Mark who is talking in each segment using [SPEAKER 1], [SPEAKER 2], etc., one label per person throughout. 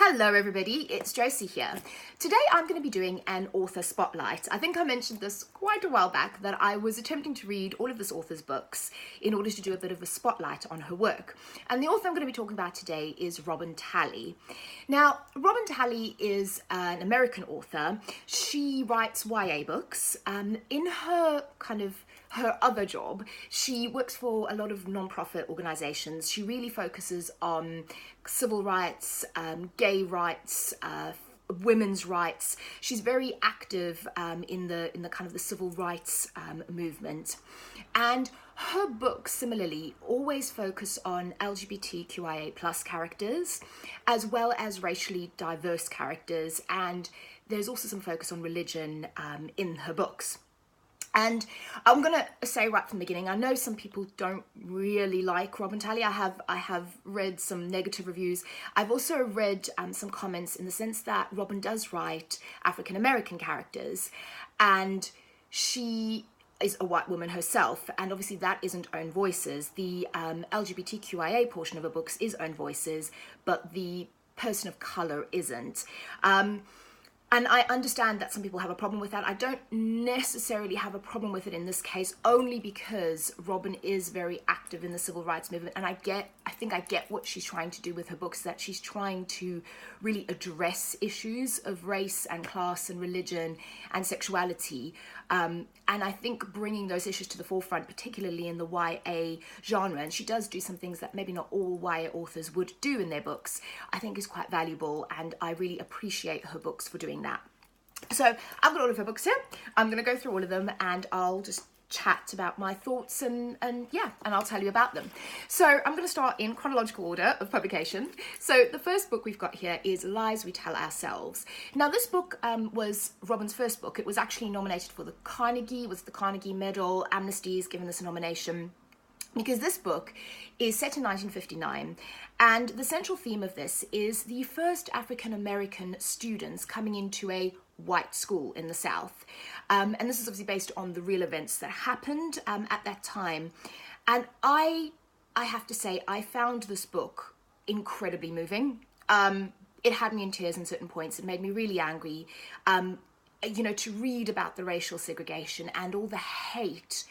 [SPEAKER 1] Hello everybody, it's Josie here. Today I'm going to be doing an author spotlight. I think I mentioned this quite a while back that I was attempting to read all of this author's books in order to do a bit of a spotlight on her work. And the author I'm going to be talking about today is Robin Talley. Now, Robin Talley is an American author. She writes YA books. In her other job, she works for a lot of non-profit organizations. She really focuses on civil rights, gay rights, women's rights. She's very active in the kind of the civil rights movement, and her books similarly always focus on LGBTQIA plus characters as well as racially diverse characters, and there's also some focus on religion in her books. And I'm going to say right from the beginning, I know some people don't really like Robin Talley. I have read some negative reviews. I've also read some comments in the sense that Robin does write African-American characters, and she is a white woman herself, and obviously that isn't own voices. The LGBTQIA portion of her books is own voices, but the person of color isn't. And I understand that some people have a problem with that. I don't necessarily have a problem with it in this case, only because Robin is very active in the civil rights movement. And I think I get what she's trying to do with her books, that she's trying to really address issues of race and class and religion and sexuality. And I think bringing those issues to the forefront, particularly in the YA genre, and she does do some things that maybe not all YA authors would do in their books, I think is quite valuable, and I really appreciate her books for doing that. So I've got all of her books here. I'm going to go through all of them and I'll just chat about my thoughts and I'll tell you about them. So I'm going to start in chronological order of publication. So the first book we've got here is Lies We Tell Ourselves. Now this book was Robin's first book. It was actually nominated for the Carnegie Medal. Amnesty's given this a nomination because this book is set in 1959, and the central theme of this is the first African-American students coming into a white school in the South. And this is obviously based on the real events that happened at that time. And I have to say, I found this book incredibly moving. It had me in tears in certain points. It made me really angry, to read about the racial segregation and all the hate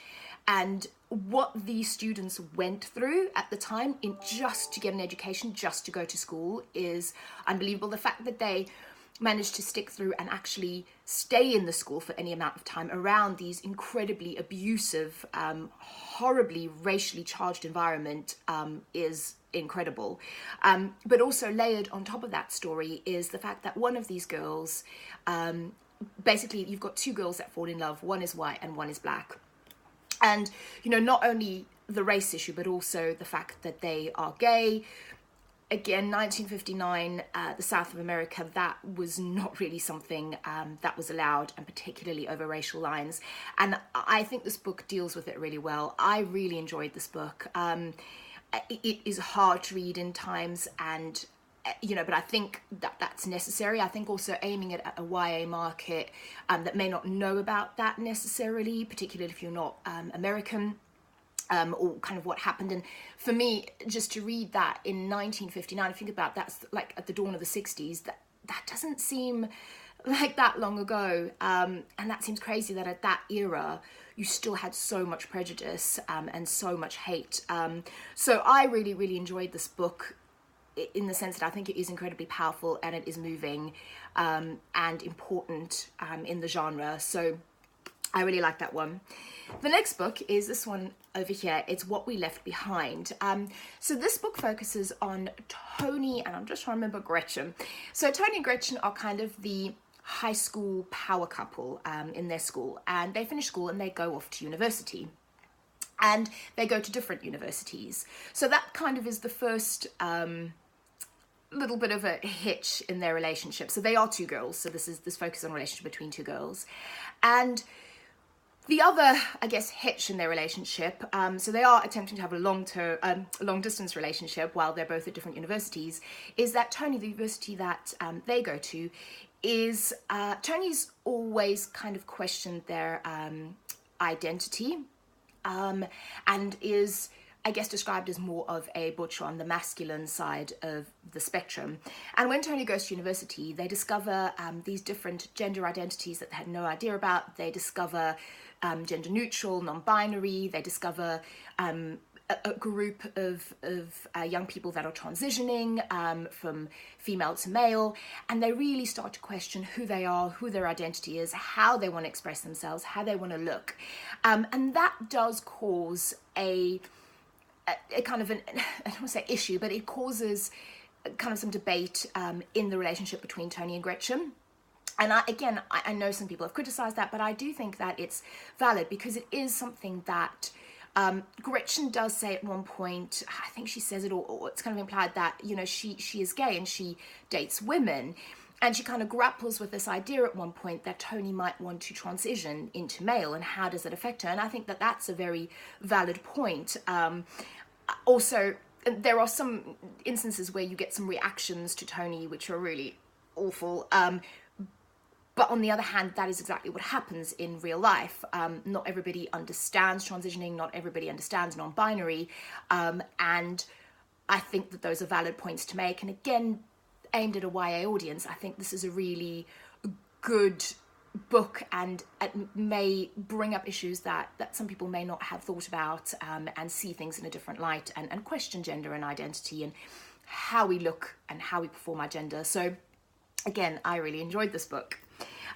[SPEAKER 1] and what these students went through at the time just to get an education, just to go to school, is unbelievable. The fact that they managed to stick through and actually stay in the school for any amount of time around these incredibly abusive, horribly racially charged environment is incredible. But also layered on top of that story is the fact that one of these girls, basically you've got two girls that fall in love, one is white and one is black. And, not only the race issue, but also the fact that they are gay. Again, 1959, the South of America, that was not really something that was allowed, and particularly over racial lines. And I think this book deals with it really well. I really enjoyed this book. It is hard to read in times, and but I think that's necessary. I think also aiming it at a YA market that may not know about that necessarily, particularly if you're not American, or kind of what happened. And for me, just to read that in 1959, I think about that's like at the dawn of the 60s, that doesn't seem like that long ago. And that seems crazy that at that era, you still had so much prejudice and so much hate. So I really, really enjoyed this book, in the sense that I think it is incredibly powerful and it is moving and important in the genre. So I really like that one. The next book is this one over here. It's What We Left Behind. So this book focuses on Tony, and I'm just trying to remember Gretchen. So Tony and Gretchen are kind of the high school power couple in their school, and they finish school and they go off to university. And they go to different universities. So that kind of is the first little bit of a hitch in their relationship. So they are two girls. So this focus on relationship between two girls. And the other, I guess, hitch in their relationship, so they are attempting to have a long distance relationship while they're both at different universities, is that Tony, the university that they go to, is, Tony's always kind of questioned their identity, and is I guess, described as more of a butcher on the masculine side of the spectrum. And when Tony goes to university, they discover these different gender identities that they had no idea about. They discover gender neutral, non-binary. They discover a group of young people that are transitioning from female to male, and they really start to question who they are, who their identity is, how they want to express themselves, how they want to look, and that does cause a kind of I don't want to say issue, but it causes kind of some debate in the relationship between Tony and Gretchen. And I know some people have criticized that, but I do think that it's valid because it is something that Gretchen does say at one point. I think she says it, or it's kind of implied that, you know, she is gay and she dates women, and she kind of grapples with this idea at one point that Tony might want to transition into male, and how does it affect her? And I think that that's a very valid point. Also, there are some instances where you get some reactions to Tony which are really awful. But on the other hand, that is exactly what happens in real life. Not everybody understands transitioning, not everybody understands non-binary, and I think that those are valid points to make. And again, aimed at a YA audience, I think this is a really good book, and it may bring up issues that some people may not have thought about, and see things in a different light, and question gender and identity and how we look and how we perform our gender. So again, I really enjoyed this book.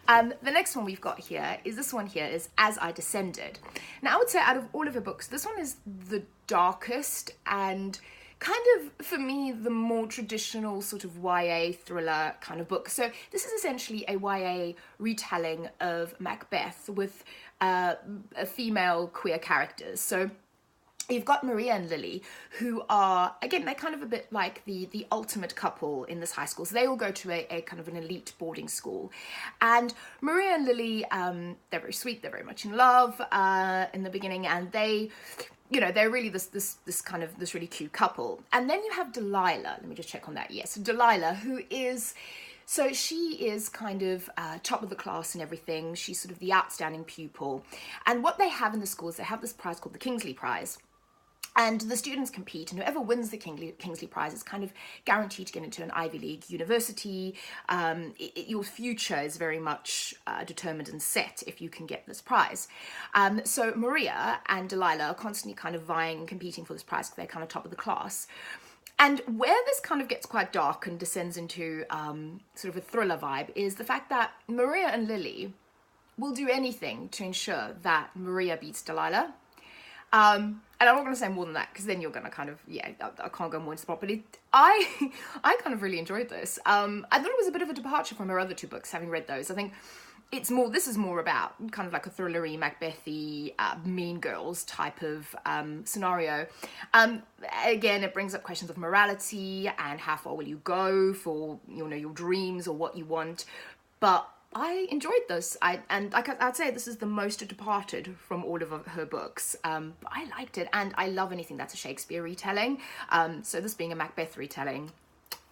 [SPEAKER 1] The next one we've got here is this one here, is As I Descended. Now, I would say out of all of her books, this one is the darkest and kind of, for me, the more traditional sort of YA thriller kind of book. So this is essentially a YA retelling of Macbeth with female queer characters. So you've got Maria and Lily, who are, again, they're kind of a bit like the ultimate couple in this high school. So they all go to a kind of an elite boarding school. And Maria and Lily, they're very sweet, they're very much in love in the beginning, and they, you know, they're really this kind of, this really cute couple. And then you have Delilah. Let me just check on that. Yes, Delilah, who is... So she is kind of top of the class and everything. She's sort of the outstanding pupil. And what they have in the schools, they have this prize called the Kingsley Prize. And the students compete, and whoever wins the Kingsley Prize is kind of guaranteed to get into an Ivy League university. Your future is very much determined and set if you can get this prize. So Maria and Delilah are constantly kind of vying and competing for this prize because they're kind of top of the class. And where this kind of gets quite dark and descends into sort of a thriller vibe is the fact that Maria and Lily will do anything to ensure that Maria beats Delilah. And I'm not going to say more than that because then you're going to kind of, I can't go more into the plot, but I kind of really enjoyed this. I thought it was a bit of a departure from her other two books, having read those. I think this is more about kind of like a thrillery, Macbethy, Mean Girls type of scenario. Again, it brings up questions of morality and how far will you go for, you know, your dreams or what you want. But I enjoyed this. I'd say this is the most departed from all of her books. But I liked it, and I love anything that's a Shakespeare retelling. So this being a Macbeth retelling,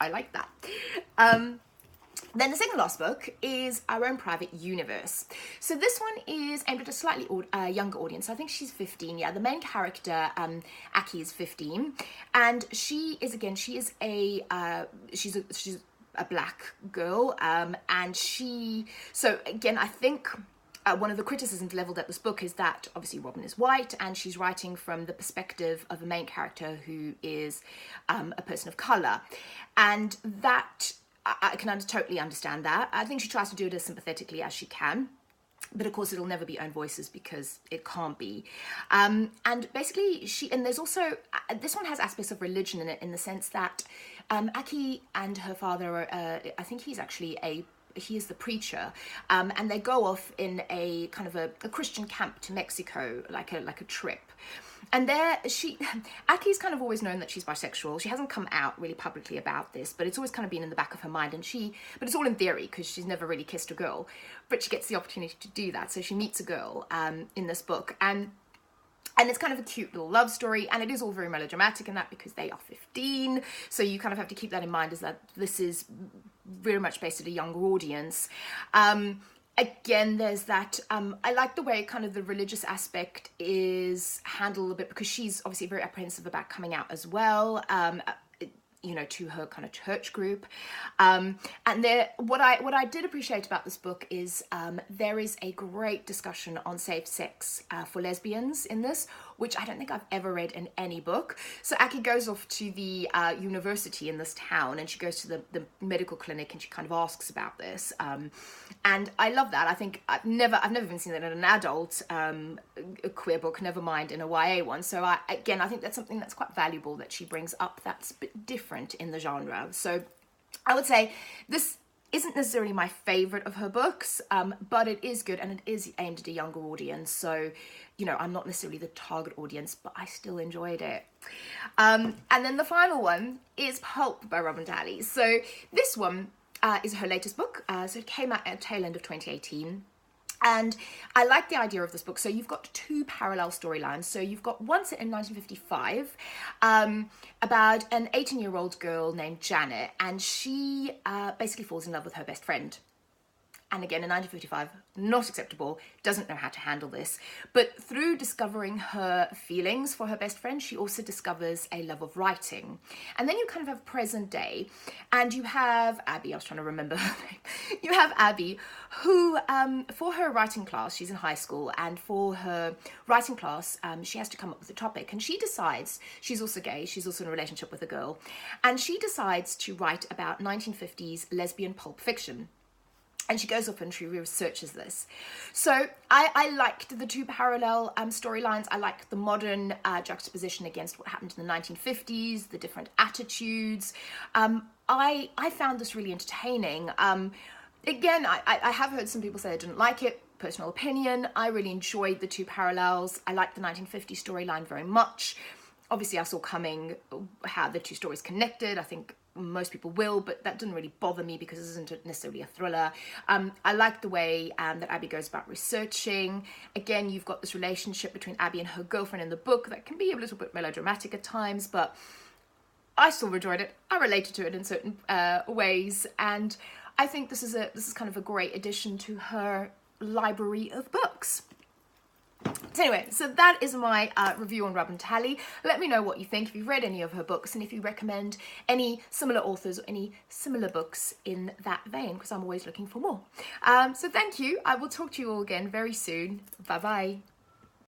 [SPEAKER 1] I like that. Then the second last book is Our Own Private Universe. So this one is aimed at a slightly younger audience. I think she's 15. Yeah, the main character, Aki, is 15, and she's a black girl, and so again, I think one of the criticisms leveled at this book is that obviously Robin is white, and she's writing from the perspective of a main character who is a person of color, and that I can totally understand that. I think she tries to do it as sympathetically as she can. But of course, it'll never be own voices because it can't be. And basically, there's also, this one has aspects of religion in it, in the sense that Aki and her father are, I think he is the preacher, and they go off in a kind of a Christian camp to Mexico, like a trip. And there, Aki's kind of always known that she's bisexual. She hasn't come out really publicly about this, but it's always kind of been in the back of her mind. But it's all in theory because she's never really kissed a girl, but she gets the opportunity to do that. So she meets a girl in this book, and it's kind of a cute little love story, and it is all very melodramatic in that because they are 15. So you kind of have to keep that in mind, is that this is very much based at a younger audience. again, there's that, I like the way kind of the religious aspect is handled a bit, because she's obviously very apprehensive about coming out as well, you know, to her kind of church group. And there, what I did appreciate about this book is there is a great discussion on safe sex for lesbians in this, which I don't think I've ever read in any book. So Aki goes off to the university in this town, and she goes to the medical clinic, and she kind of asks about this. And I love that. I think I've never even seen that in an adult a queer book, never mind in a YA one. So I think that's something that's quite valuable that she brings up that's a bit different in the genre. So I would say this isn't necessarily my favorite of her books, but it is good, and it is aimed at a younger audience. So, you know, I'm not necessarily the target audience, but I still enjoyed it. And then the final one is Pulp by Robin Talley. So this one is her latest book. So it came out at the tail end of 2018. And I like the idea of this book. So you've got two parallel storylines. So you've got one set in 1955 about an 18-year-old girl named Janet, and she basically falls in love with her best friend. And again, in 1955, not acceptable, doesn't know how to handle this. But through discovering her feelings for her best friend, she also discovers a love of writing. And then you kind of have present day, and you have Abby, I was trying to remember her name. You have Abby, who, for her writing class, she's in high school, and for her writing class, she has to come up with a topic. And she decides, she's also gay, she's also in a relationship with a girl, and she decides to write about 1950s lesbian pulp fiction. And she goes off and she researches this. So I liked the two parallel storylines. I liked the modern juxtaposition against what happened in the 1950s, the different attitudes. I found this really entertaining. Again, I have heard some people say they didn't like it. Personal opinion. I really enjoyed the two parallels. I liked the 1950s storyline very much. Obviously, I saw coming how the two stories connected. I think most people will, but that didn't really bother me because this isn't necessarily a thriller. I like the way that Abby goes about researching. Again, you've got this relationship between Abby and her girlfriend in the book that can be a little bit melodramatic at times, but I still enjoyed it. I related to it in certain ways, and I think this is kind of a great addition to her library of books. So anyway, so that is my review on Robin Talley. Let me know what you think, if you've read any of her books, and if you recommend any similar authors or any similar books in that vein, because I'm always looking for more. So thank you. I will talk to you all again very soon. Bye bye.